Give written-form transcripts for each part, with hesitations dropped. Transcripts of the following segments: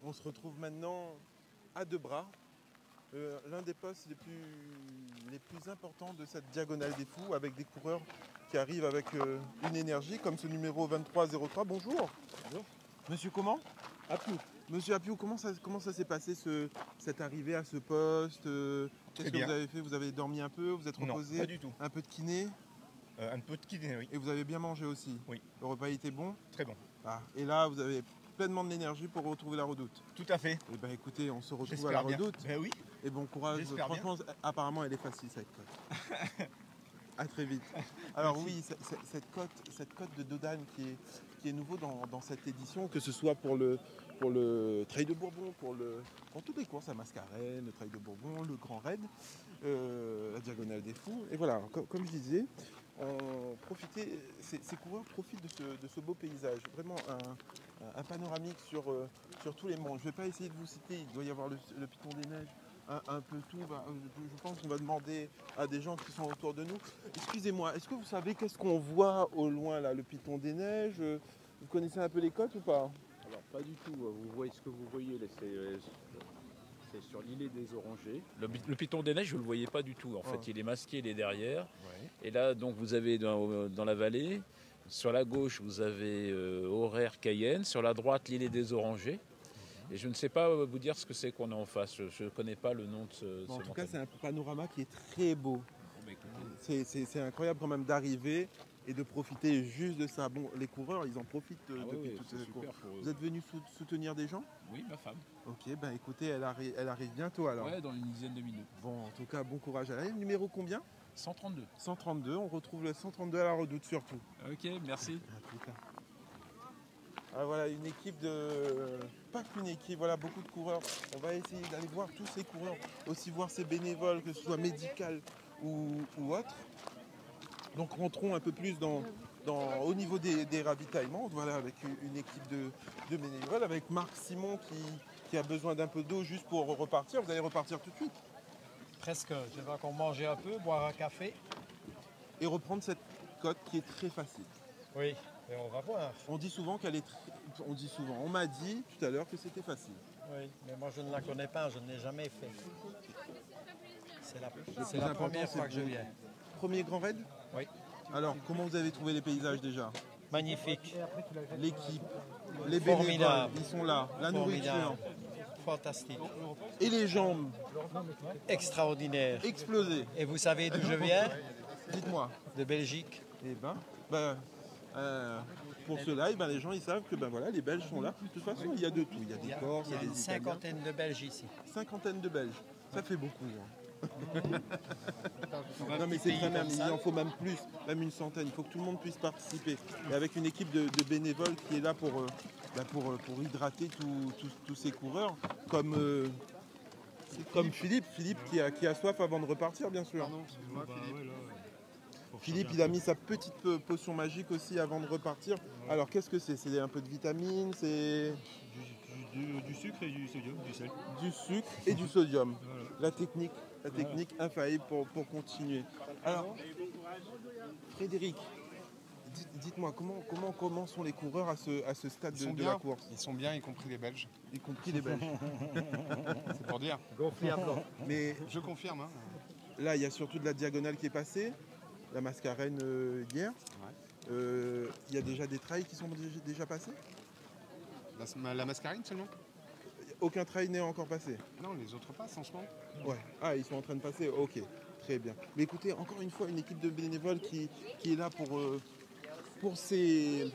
On se retrouve maintenant à Debras, l'un des postes les plus importants de cette diagonale des fous, avec des coureurs qui arrivent avec une énergie, comme ce numéro 2303. Bonjour. Bonjour. Monsieur comment? Apiou. Monsieur Apiou, comment ça s'est passé cette arrivée à ce poste? Qu'est-ce que vous avez fait? Vous avez dormi un peu? Vous êtes reposé? Non, pas du tout. Un peu de kiné? Un peu de kiné, oui. Et vous avez bien mangé aussi? Oui. Le repas était bon? Très bon. Ah, et là, vous avez pleinement de l'énergie pour retrouver la Redoute. Tout à fait. Eh bien écoutez, on se retrouve à la Redoute. Ben oui. Et bon courage. Franchement, apparemment, elle est facile cette cote. À très vite. Alors oui, cette cote de Dodane qui est nouveau dans cette édition, que ce soit pour le Trail de Bourbon, pour toutes les courses, la Mascarène, le Trail de Bourbon, le Grand Raid, la Diagonale des Fous. Et voilà, comme je disais, ces coureurs profitent de ce beau paysage. Vraiment un panoramique sur tous les mondes. Je ne vais pas essayer de vous citer, il doit y avoir le Piton des Neiges, un peu tout. Je pense qu'on va demander à des gens qui sont autour de nous. Excusez-moi, est-ce que vous savez qu'est-ce qu'on voit au loin là, le Piton des Neiges? Vous connaissez un peu les côtes ou pas? Alors pas du tout, vous voyez ce que vous voyez, c'est sur l'îlet des Orangers. Le Piton des Neiges, je ne le voyais pas du tout. En fait, il est masqué, il est derrière. Ouais. Et là, donc, vous avez dans la vallée, sur la gauche, vous avez Horaire Cayenne. Sur la droite, l'îlet des Orangers. Et je ne sais pas vous dire ce que c'est qu'on a en face. Je ne connais pas le nom de ce En tout cas, c'est un panorama qui est très beau. C'est incroyable quand même d'arriver et de profiter juste de ça. Bon, les coureurs, ils en profitent depuis toutes ces courses. Vous êtes venu soutenir des gens? Oui, ma femme. Ok, ben écoutez, elle arrive bientôt alors. Ouais, dans une dizaine de minutes. Bon, en tout cas, bon courage à elle. Numéro combien? 132. 132, on retrouve le 132 à la Redoute surtout. Ok, merci. À plus tard. Alors voilà, une équipe pas qu'une équipe, voilà, beaucoup de coureurs. On va essayer d'aller voir tous ces coureurs, aussi voir ces bénévoles, que ce soit médical ou autre. Donc rentrons un peu plus au niveau des ravitaillements, voilà, avec une équipe de bénévoles, avec Marc Simon qui a besoin d'un peu d'eau juste pour repartir. Vous allez repartir tout de suite. Presque, je vais qu'on mange un peu, boire un café. Et reprendre cette côte qui est très facile. Oui, et on va voir. On dit souvent qu'elle est on m'a dit tout à l'heure que c'était facile. Oui, mais moi je ne la connais pas, je ne l'ai jamais fait. C'est la important, première fois que je viens. Premier grand raid? Oui. Alors, comment vous avez trouvé les paysages déjà? Magnifique. L'équipe, les bénévoles, Formidable. ils sont là. La nourriture. Fantastique. Et les jambes Extraordinaire. explosées. Et vous savez d'où je viens? Dites-moi. De Belgique. Eh ben, pour cela, les gens ils savent que voilà, les Belges sont là. De toute façon, il y a de tout. Il y a des Corses, Il y a des une Italiens. cinquantaine de Belges ici. Cinquantaine de Belges. Ça fait beaucoup. Non mais c'est très bien, il en faut même plus, même une centaine. Il faut que tout le monde puisse participer. Et avec une équipe de bénévoles qui est là pour hydrater tous ces coureurs, comme Philippe qui a soif avant de repartir, bien sûr. Pardon, excuse-moi, Philippe. Philippe, il a mis sa petite potion magique aussi avant de repartir. Alors qu'est-ce que c'est? C'est un peu de vitamine, c'est Du sucre et du sodium, du sel. du sucre et du sodium. Voilà. La technique infaillible pour continuer. Alors, Frédéric, dites-moi, comment sont les coureurs à ce stade de la course? Ils sont bien, y compris les Belges. Y compris les Belges. C'est pour dire. Mais Je confirme. Hein. là, il y a surtout de la diagonale qui est passée, la Mascarène hier. Il y a déjà des trails qui sont déjà passés? La mascarine seulement? Aucun trail n'est encore passé? Non, les autres passent en ce moment. Ouais. Ah, ils sont en train de passer? Ok, très bien. Mais écoutez, encore une fois, une équipe de bénévoles qui est là pour ces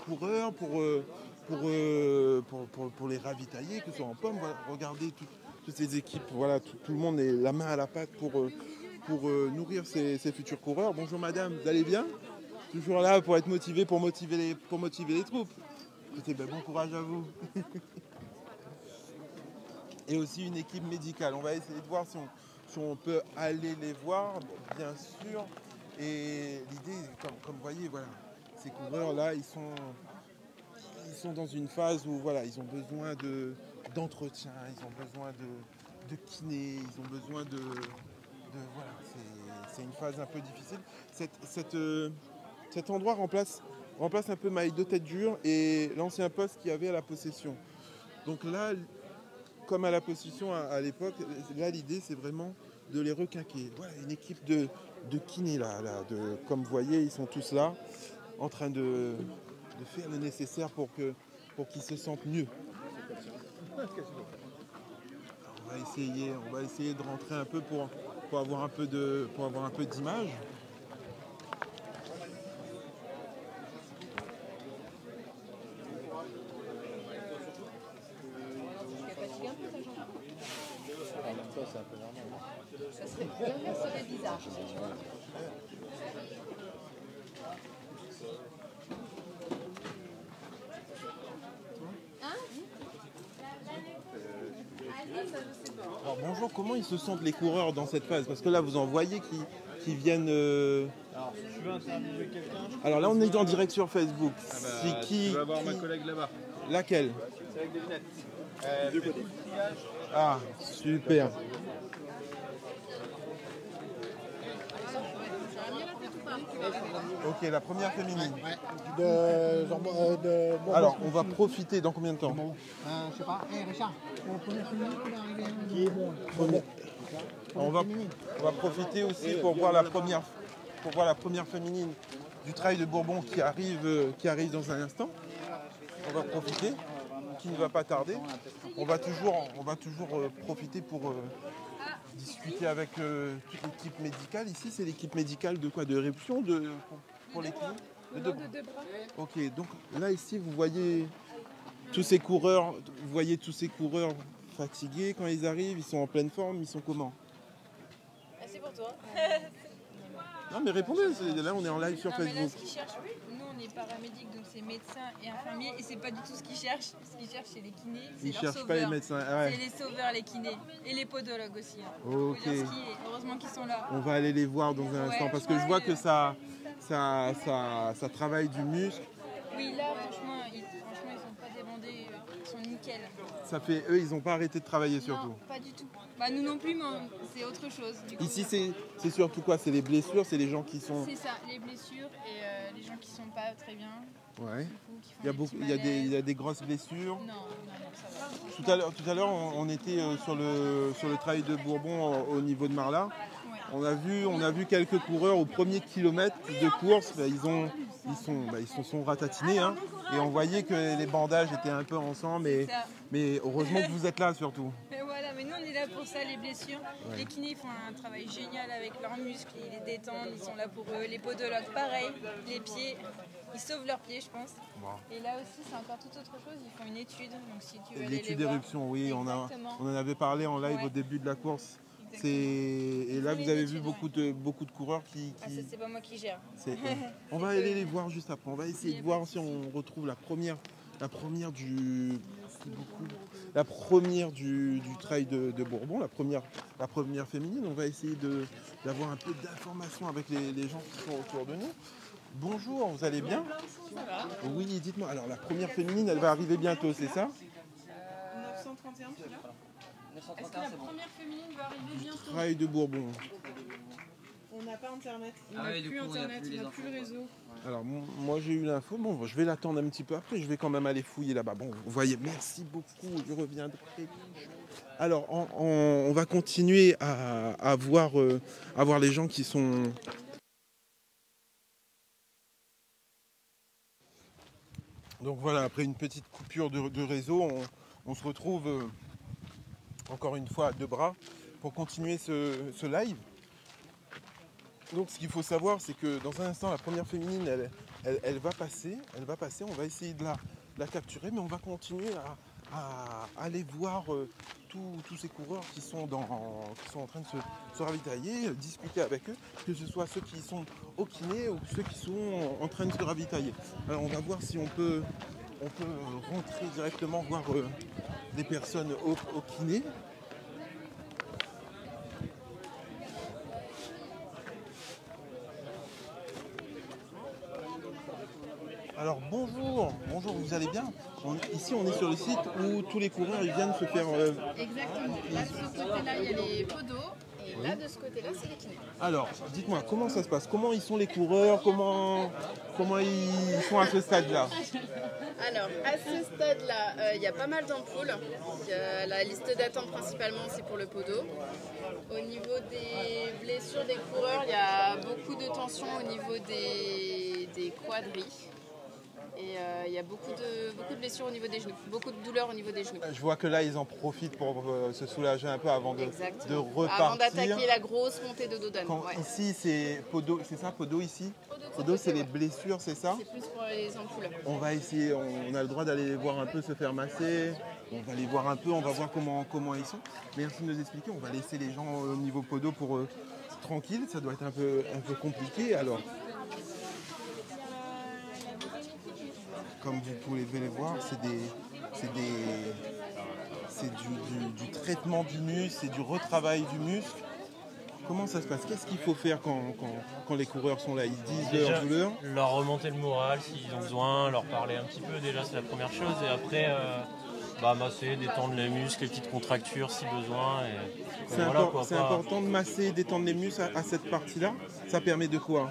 coureurs, pour les ravitailler, que ce soit en pommes. Voilà, regardez toutes ces équipes, voilà, tout le monde est la main à la pâte pour nourrir ces futurs coureurs. Bonjour madame, vous allez bien? Toujours là pour être motivé, pour motiver les troupes. Écoutez, bon courage à vous. Et aussi une équipe médicale. On va essayer de voir si on peut aller les voir, bien sûr. Et l'idée, comme vous voyez, voilà, ces coureurs-là, ils sont dans une phase où voilà, ils ont besoin d'entretien, ils ont besoin de kiné, ils ont besoin de voilà, c'est une phase un peu difficile. Cet endroit remplace un peu Maïdo Tête Dure et l'ancien poste qu'il y avait à la possession. Donc là, comme à la position à l'époque, là l'idée c'est vraiment de les requinquer. Voilà, une équipe de kinés là, comme vous voyez, ils sont tous là en train de faire le nécessaire pour qu'ils se sentent mieux. On va essayer de rentrer un peu pour avoir un peu d'image. C'est un peu normal. Ça serait bizarre. Alors bonjour, comment ils se sentent les coureurs dans cette phase? Parce que là vous en voyez qui viennent... Alors, si tu veux interviewer quelqu'un... Alors là on est en direct sur Facebook. Tu vas voir ma collègue là-bas. Laquelle? C'est avec des lunettes. Ah, super. Ok, la première féminine. Alors, on va profiter dans combien de temps? Je sais pas. Richard, la première féminine qui va arriver. On va profiter aussi pour voir la première féminine du Trail de Bourbon qui arrive dans un instant. On va profiter, qui ne va pas tarder. On va toujours profiter pour discuter avec toute l'équipe médicale. Ici, c'est l'équipe médicale de quoi? De éruption pour les kinés? De bras. Ok, donc là, ici, vous voyez tous ces coureurs fatigués quand ils arrivent, ils sont en pleine forme, ils sont comment? C'est pour toi. Non, mais répondez, là, on est en live sur Non, mais là, Facebook. ce qu'ils cherchent, nous on est paramédics, donc c'est médecins et infirmiers, et c'est pas du tout ce qu'ils cherchent. Ce qu'ils cherchent, c'est les kinés, c'est Ils leurs cherchent sauveurs. pas les médecins. Ah ouais. C'est les sauveurs, les kinés, et les podologues aussi. Hein. Ok. Faut dire ce qui est. Heureusement qu'ils sont là. On va aller les voir dans un instant parce que je vois que ça travaille du muscle. Oui, là, franchement, ils sont pas débandés, ils sont nickel. Ça fait eux, ils n'ont pas arrêté de travailler surtout. Non, pas du tout. Bah nous non plus, mais c'est autre chose. Du coup. Ici, c'est surtout quoi? C'est les blessures, c'est les gens qui sont. C'est ça, les blessures et les gens qui sont pas très bien. Ouais. Du coup, qui font Il y a des beaucoup, petits il y a des grosses blessures. Non, ça va. Tout à l'heure, on était sur le trail de Bourbon au niveau de Marla. Ouais. On a vu quelques coureurs au premier kilomètre de course, ils se sont ratatinés, hein, et on voyait que les bandages étaient un peu ensemble, mais heureusement que vous êtes là surtout. Et voilà, mais nous on est là pour ça, les blessures. Ouais. Les kinés font un travail génial avec leurs muscles, ils les détendent, ils sont là pour eux. Les podologues, pareil, les pieds, ils sauvent leurs pieds, je pense. Wow. Et là aussi, c'est encore tout autre chose, ils font une étude. Donc si tu veux l'étude d'éruption, oui, on en avait parlé en live au début de la course. Et là, vous avez vu beaucoup de coureurs qui... Ah, ça, c'est pas moi qui gère. On va aller les voir juste après. On va essayer de voir si on retrouve la première du trail de Bourbon, la première féminine. On va essayer d'avoir un peu d'informations avec les gens qui sont autour de nous. Bonjour, vous allez bien? Ça va. Oui, dites-moi. Alors, la première féminine, elle va arriver bientôt, c'est ça? 931, c'est là? Est-ce que la première féminine va arriver bientôt? Trail de Bourbon. On n'a pas internet. On n'a plus internet, on n'a plus le réseau. Alors moi j'ai eu l'info, bon je vais l'attendre un petit peu après, je vais quand même aller fouiller là-bas. Bon, vous voyez, merci beaucoup, je reviendrai. Alors on va continuer à voir les gens qui sont... Donc voilà, après une petite coupure de réseau, on se retrouve encore une fois à deux bras pour continuer ce live. Donc ce qu'il faut savoir, c'est que dans un instant, la première féminine, elle va passer, on va essayer de la capturer, mais on va continuer à aller voir tous ces coureurs qui sont en train de se ravitailler, discuter avec eux, que ce soit ceux qui sont au kiné ou ceux qui sont en train de se ravitailler. Alors on va voir si on peut rentrer directement voir des personnes au kiné. Alors bonjour, vous allez bien? Ici on est sur le site où tous les coureurs ils viennent se faire... Exactement. Là, de ce côté-là, il y a les podos Et là, de ce côté-là, c'est les kinés. Alors, dites-moi, comment ça se passe? Comment ils sont les coureurs? Comment ils sont à ce stade-là? Alors, à ce stade-là, il y a pas mal d'ampoules. Il y a la liste d'attente principalement, c'est pour le podo. Au niveau des blessures des coureurs, il y a beaucoup de tension au niveau des quadris. Et il y a beaucoup de blessures au niveau des genoux, beaucoup de douleurs au niveau des genoux. Je vois que là, ils en profitent pour se soulager un peu avant de repartir. Avant d'attaquer la grosse montée de Dodane. Ouais. Ici, c'est Podo, c'est ça, Podo ici? Podo, c'est les blessures, c'est ça? C'est plus pour les ampoules. On va essayer, on a le droit d'aller les voir un peu se faire masser. On va les voir un peu, on va voir comment ils sont. Merci de nous expliquer, on va laisser les gens au niveau Podo pour tranquille. Ça doit être un peu compliqué alors. Comme vous pouvez les voir, c'est du traitement du muscle, c'est du retravail du muscle. Comment ça se passe? Qu'est-ce qu'il faut faire quand les coureurs sont là? Ils disent déjà, leur douleur? Leur remonter le moral s'ils ont besoin, leur parler un petit peu, déjà c'est la première chose. Et après, masser, détendre les muscles, les petites contractures si besoin. C'est important de masser, détendre les muscles à cette partie-là. Ça permet de quoi?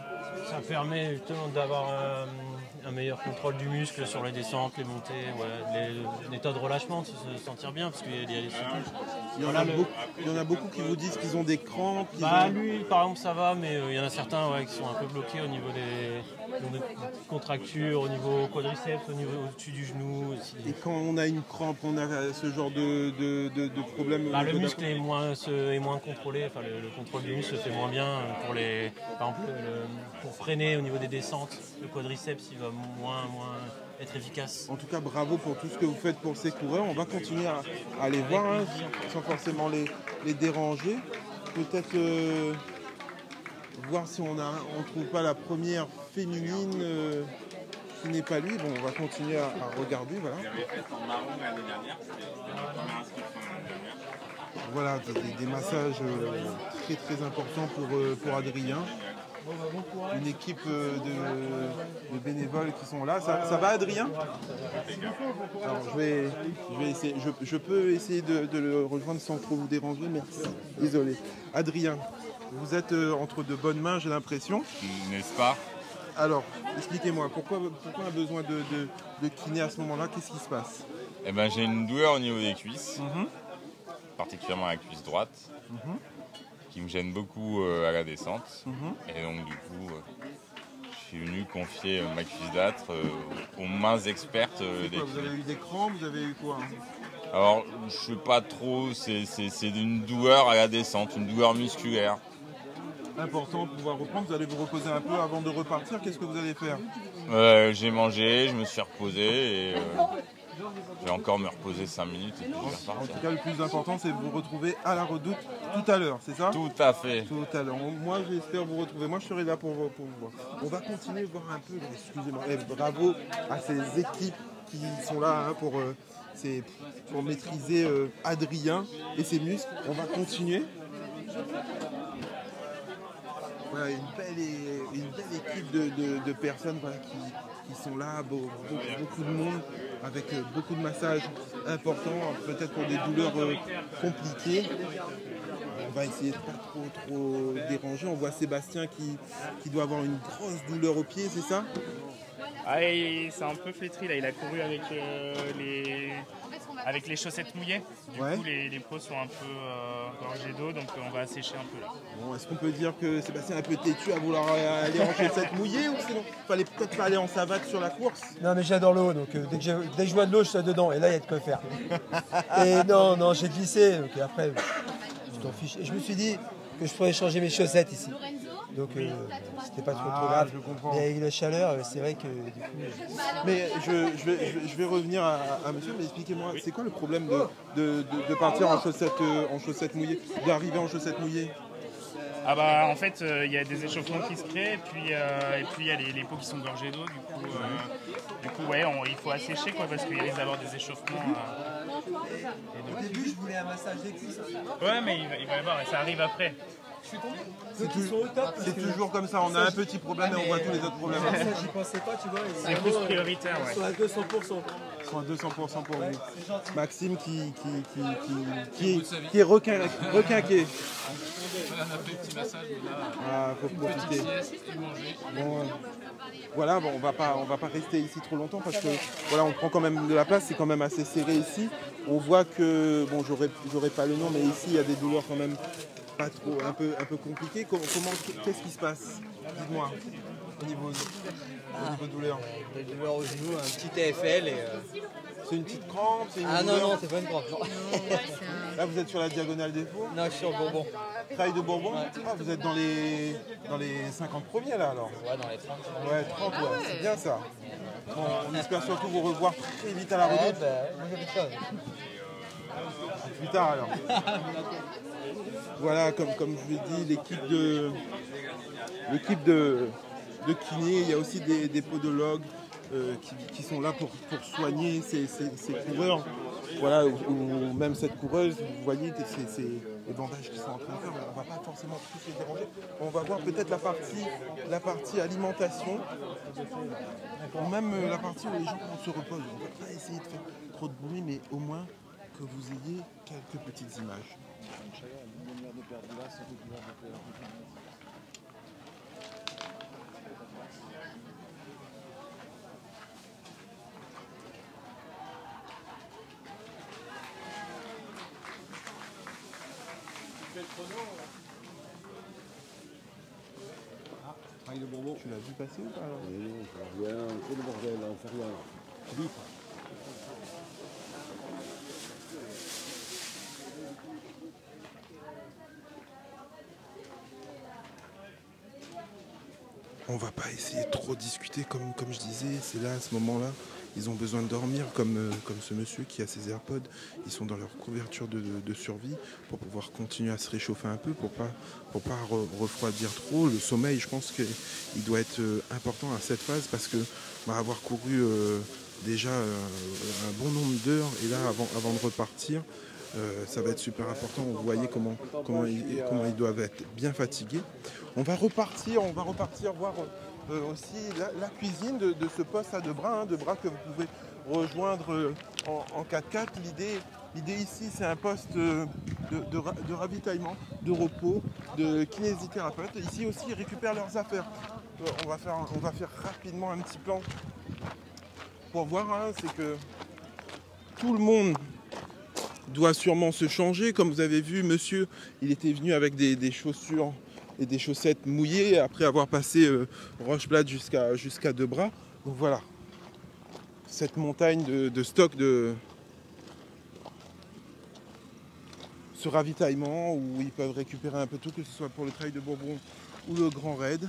Ça permet justement d'avoir un meilleur contrôle du muscle sur les descentes, les montées, l'état de relâchement, de se sentir bien, parce qu'il y a des secousses. Il y en a beaucoup qui vous disent qu'ils ont des crampes. Lui, par exemple, ça va, mais il y en a certains qui sont un peu bloqués au niveau des contractures, au niveau quadriceps, au-dessus du genou. Aussi. Et quand on a une crampe, on a ce genre de problème? Le muscle est moins contrôlé, enfin, le contrôle du muscle se fait moins bien. Par exemple, pour freiner au niveau des descentes, le quadriceps il va moins être efficace. En tout cas, bravo pour tout ce que vous faites pour ces coureurs. On va continuer à les voir sans forcément les déranger. Peut-être voir si on ne trouve pas la première féminine qui n'est pas lui. Bon, on va continuer à regarder. Voilà, des massages très très importants pour Adrien. Une équipe de bénévoles qui sont là. Ça va, Adrien? Alors, je vais essayer. Je peux essayer de le rejoindre sans trop vous déranger. Merci. Désolé. Adrien, vous êtes entre de bonnes mains, j'ai l'impression. N'est-ce pas? Alors, expliquez-moi, pourquoi on a besoin de kiné à ce moment-là? Qu'est-ce qui se passe? Eh ben, j'ai une douleur au niveau des cuisses, particulièrement la cuisse droite. Qui me gêne beaucoup à la descente. Et donc du coup, je suis venu confier ma cuisse droite aux mains expertes des Vous avez eu des crampes? Vous avez eu quoi? Alors, je sais pas trop, c'est une douleur à la descente, une douleur musculaire. Important pour pouvoir reprendre, vous allez vous reposer un peu avant de repartir. Qu'est-ce que vous allez faire? J'ai mangé, je me suis reposé et je vais encore me reposer 5 minutes et puis je vais repartir. En tout cas, le plus important, c'est de vous retrouver à la Redoute tout à l'heure, c'est ça? Tout à fait. Tout à l'heure. Moi, j'espère vous retrouver. Moi, je serai là pour vous voir. On va continuer de voir un peu. Excusez-moi. Bravo à ces équipes qui sont là pour maîtriser Adrien et ses muscles. On va continuer. Voilà, une belle équipe de personnes qui sont là, beaucoup de monde, avec beaucoup de massages importants, peut-être pour des douleurs compliquées. On va essayer de pas trop déranger. On voit Sébastien qui doit avoir une grosse douleur au pied, c'est ça? Ah, c'est un peu flétri là, il a couru avec les chaussettes mouillées. Du coup, les peaux sont un peu gorgées d'eau, donc on va assécher un peu là. Bon, est-ce qu'on peut dire que Sébastien est un peu têtu à vouloir aller en chaussettes mouillées ou sinon il fallait peut-être pas aller en savate sur la course? Non, mais j'adore l'eau, donc dès que je vois de l'eau, je suis dedans et là il y a de quoi faire. Et non, j'ai glissé, donc après je t'en fiche. Et je me suis dit que je pourrais changer mes chaussettes ici. Donc c'était pas trop grave. Mais avec la chaleur, c'est vrai que du coup. Mais je vais revenir à monsieur, mais expliquez-moi, c'est quoi le problème de partir en chaussettes mouillées, d'arriver en chaussettes mouillées? Ah bah en fait il y a des échauffements qui se créent et puis il y a les peaux qui sont gorgées d'eau, du coup ouais, il faut assécher quoi, parce qu'il risque d'avoir des échauffements. Au début je voulais un massage des cuisses. Ouais, mais il va y avoir, ça arrive après. Je suis tombé. C'est Donc, ils sont au top. c'est toujours comme ça, on a un petit problème et on voit tous les autres problèmes. Ça, j'y pensais pas, tu vois. C'est plus prioritaire, Ils sont à 200%. Ils sont à 200% pour vous. C'est gentil. Maxime qui est requinqué. On a fait un petit massage, mais là, Ah, faut profiter. Bon, voilà, bon, on va pas rester ici trop longtemps parce que voilà, on prend quand même de la place, c'est quand même assez serré ici. On voit que, bon, j'aurais pas le nom, mais ici il y a des douleurs quand même pas trop, un peu compliquées. Qu'est-ce qui se passe? Dites-moi, au niveau douleur. Des douleurs au genou, un petit TFL et... C'est une petite crampe? Ah non, non, c'est pas une crampe, non. Là, vous êtes sur la diagonale des Fours? Non, je suis sur le Bourbon. Trail de Bourbon? Ah, vous êtes dans les 50 premiers là alors? Ouais, dans les 30. Ouais, 30, ouais. C'est bien ça. Bon, on espère surtout vous revoir très vite à la redoute. Moi j'habite ça. À plus tard alors. Voilà, comme je vous l'ai dit, l'équipe de kiné, il y a aussi des podologues qui sont là pour soigner ces coureurs. Voilà, ou même cette coureuse, vous voyez, c'est les bandages qu'ils sont en train de faire, on ne va pas forcément tous les déranger. On va voir peut-être la partie alimentation, ou même la partie où les gens se reposent. On ne va pas essayer de faire trop de bruit, mais au moins que vous ayez quelques petites images. Trail de Bourbon. Tu l'as vu passer ou pas alors? Oui, je reviens, c'est le bordel, on fait rien. Vite. On va pas essayer de trop discuter comme je disais, c'est là à ce moment-là, ils ont besoin de dormir comme ce monsieur qui a ses AirPods, ils sont dans leur couverture de survie pour pouvoir continuer à se réchauffer un peu, pour pas refroidir trop. Le sommeil, je pense qu'il doit être important à cette phase parce que avoir couru déjà un bon nombre d'heures et là avant de repartir, ça va être super important. Vous voyez comment ils doivent être bien fatigués. On va repartir voir aussi la cuisine de ce poste à Debras, Debras que vous pouvez rejoindre en 4x4. L'idée ici, c'est un poste de ravitaillement, de repos, de kinésithérapeute. Ici aussi, ils récupèrent leurs affaires. On va faire rapidement un petit plan pour voir. C'est que tout le monde doit sûrement se changer. Comme vous avez vu, monsieur, il était venu avec des chaussures et des chaussettes mouillées après avoir passé Rocheblad jusqu'à Debras. Donc voilà, cette montagne de stock de ce ravitaillement où ils peuvent récupérer un peu tout, que ce soit pour le Trail de Bourbon ou le Grand Raid.